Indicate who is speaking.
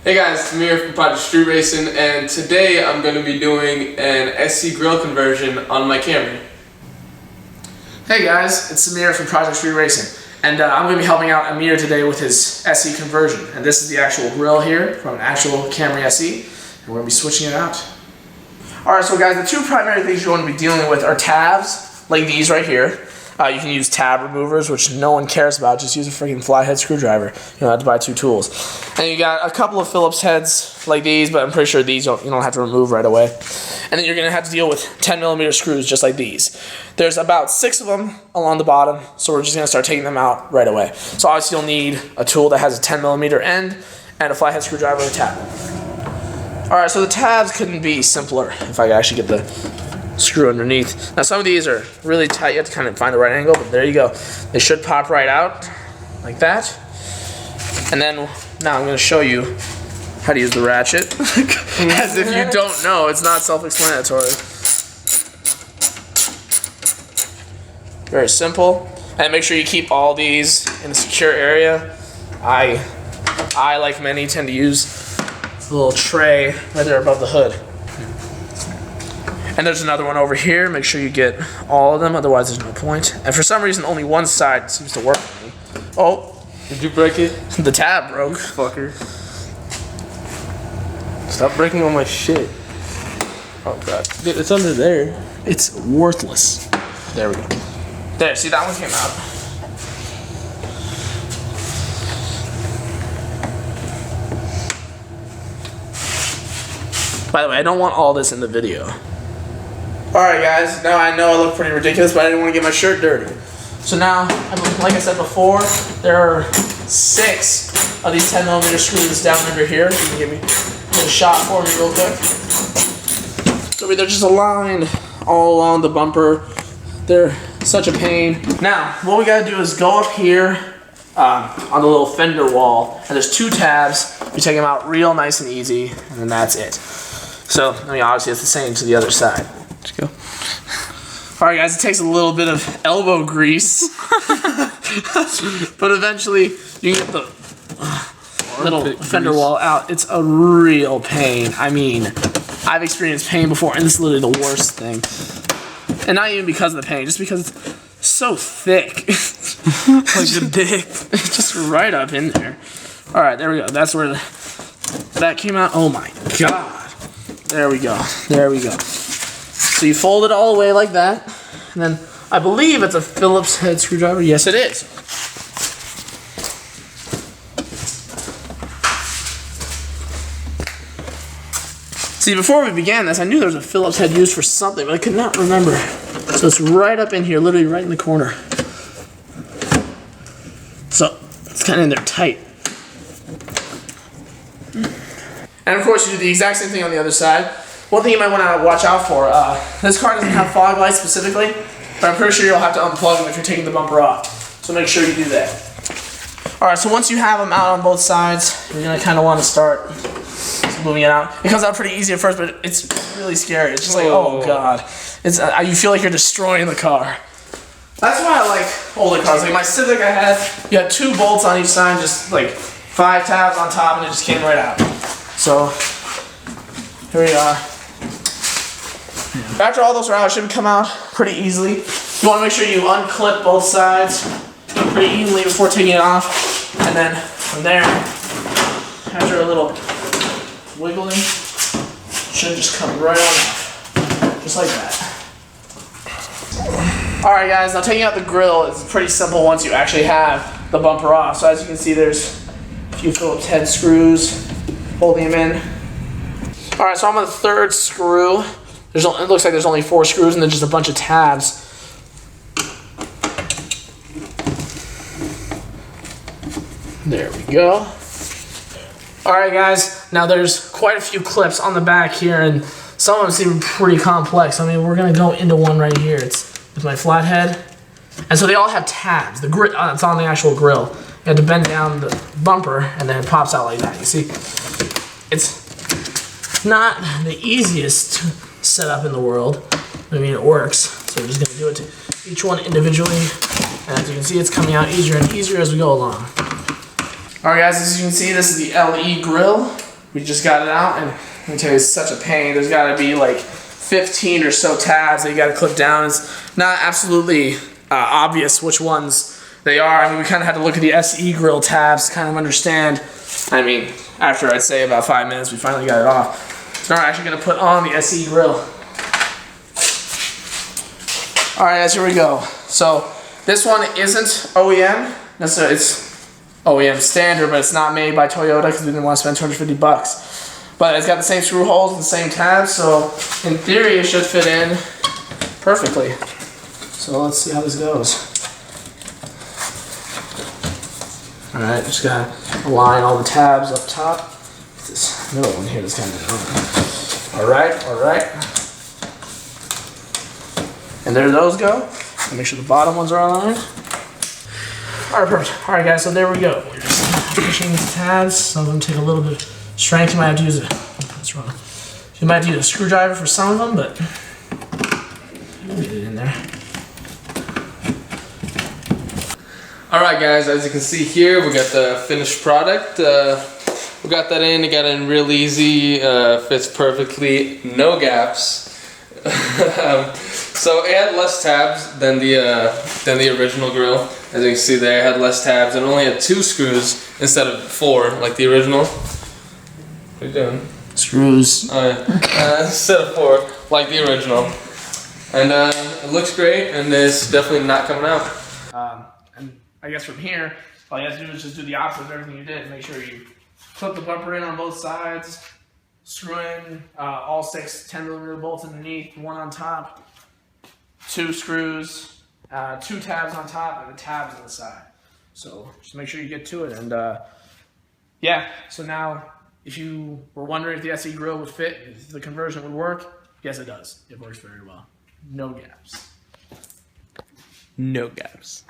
Speaker 1: Hey guys, it's Emir from Project Street Racing, and today I'm going to be doing an SC grill conversion on my Camry.
Speaker 2: Hey guys, it's Samir from Project Street Racing, and I'm going to be helping out Emir today with his SE conversion. And this is the actual grill here from an actual Camry SE, and we're going to be switching it out. Alright, so guys, the two primary things you're going to be dealing with are tabs, like these right here. You can use tab removers, which no one cares about. Just use a freaking flathead screwdriver. You don't have to buy two tools. And you got a couple of Phillips heads like these, but I'm pretty sure these you don't have to remove right away. And then you're going to have to deal with 10mm screws just like these. There's about 6 of them along the bottom, so we're just going to start taking them out right away. So obviously you'll need a tool that has a 10mm end and a flathead screwdriver and a tab. Alright, so the tabs couldn't be simpler if I could actually get the screw underneath. Now some of these are really tight, you have to kind of find the right angle, but there you go. They should pop right out like that. And then now I'm going to show you how to use the ratchet. As if you don't know, it's not self-explanatory. Very simple. And make sure you keep all these in a secure area. I like many, tend to use a little tray right there above the hood. And there's another one over here. Make sure you get all of them, otherwise there's no point. And for some reason, only one side seems to work for me. Oh.
Speaker 1: Did you break it?
Speaker 2: The tab broke.
Speaker 1: Fucker. Stop breaking all my shit. Oh god. It's under there.
Speaker 2: It's worthless. There we go. There, see, that one came out. By the way, I don't want all this in the video. Alright guys, now I know I look pretty ridiculous, but I didn't want to get my shirt dirty. So now, like I said before, there are 6 of these 10mm screws down under here. You can give me a shot for me real quick. So they're just aligned all along the bumper. They're such a pain. Now, what we gotta do is go up here on the little fender wall, and there's 2 tabs. You take them out real nice and easy, and then that's it. So, I mean, obviously it's the same to the other side. Let's go. Alright guys, it takes a little bit of elbow grease. But eventually you can get the little fender wall out. It's a real pain. I mean, I've experienced pain before, and this is literally the worst thing. And not even because of the pain, just because it's so thick. Like the dick. It's just right up in there. Alright, there we go. That's where that came out. Oh my god. There we go. There we go. So you fold it all the way like that, and then I believe it's a Phillips head screwdriver. Yes, it is. See, before we began this, I knew there was a Phillips head used for something, but I could not remember. So it's right up in here, literally right in the corner. So it's kind of in there tight. And of course, you do the exact same thing on the other side. One thing you might want to watch out for, this car doesn't have fog lights specifically, but I'm pretty sure you'll have to unplug them if you're taking the bumper off. So make sure you do that. Alright, so once you have them out on both sides, you're going to kind of want to start moving it out. It comes out pretty easy at first, but it's really scary. It's just like, oh god. It's you feel like you're destroying the car. That's why I like older cars. Like my Civic I had, you had 2 bolts on each side, just like 5 tabs on top, and it just came right out. So, here we are. After all those are out, it should come out pretty easily. You want to make sure you unclip both sides pretty evenly before taking it off. And then from there, after a little wiggling, it should just come right on off. Just like that. Alright guys, now taking out the grill is pretty simple once you actually have the bumper off. So as you can see, there's a few Phillips head screws holding them in. Alright, so I'm on the 3rd screw. It looks like there's only 4 screws and then just a bunch of tabs. There we go. Alright guys, now there's quite a few clips on the back here, and some of them seem pretty complex. I mean, we're going to go into one right here. It's my flathead. And so they all have tabs. The grit, it's on the actual grill. You have to bend down the bumper and then it pops out like that. You see? It's not the easiest setup in the world. I mean, it works. So we're just going to do it to each one individually. And as you can see, it's coming out easier and easier as we go along. Alright guys, as you can see, this is the LE grill. we just got it out, and let me tell you, it's such a pain. There's got to be like 15 or so tabs that you got to clip down. It's not absolutely obvious which ones they are. I mean, we kind of had to look at the SE grill tabs to kind of understand. I mean, after I'd say about 5 minutes, we finally got it off. So we're actually going to put on the SE grill. All right, guys, here we go. So this one isn't OEM. Necessarily, it's OEM standard, but it's not made by Toyota because we didn't want to spend $250. But it's got the same screw holes and the same tabs, so in theory it should fit in perfectly. So let's see how this goes. All right, just gotta align all the tabs up top. This middle one here is kind of all right. And there those go. Make sure the bottom ones are aligned. All right, perfect. All right, guys, so there we go. We're just pushing these tabs. Some of them take a little bit of strength. You might have to use that's wrong. You might have to use a screwdriver for some of them, but get it in there.
Speaker 1: All right, guys, as you can see here, we got the finished product. We got that in. It got in real easy. Fits perfectly. No gaps. So it had less tabs than the original grill. As you can see there, it had less tabs and only had 2 screws instead of 4 like the original. What are you doing?
Speaker 2: Screws.
Speaker 1: Instead of 4 like the original. And it looks great, and it's definitely not coming out.
Speaker 2: And I guess from here, all you have to do is just do the opposite of everything you did. Make sure you clip the bumper in on both sides, screw in all 6 10mm bolts underneath, 1 on top, 2 screws, 2 tabs on top, and the tabs on the side. So just make sure you get to it. And yeah, so now if you were wondering if the SE grill would fit, if the conversion would work, yes it does. It works very well. No gaps.
Speaker 1: No gaps.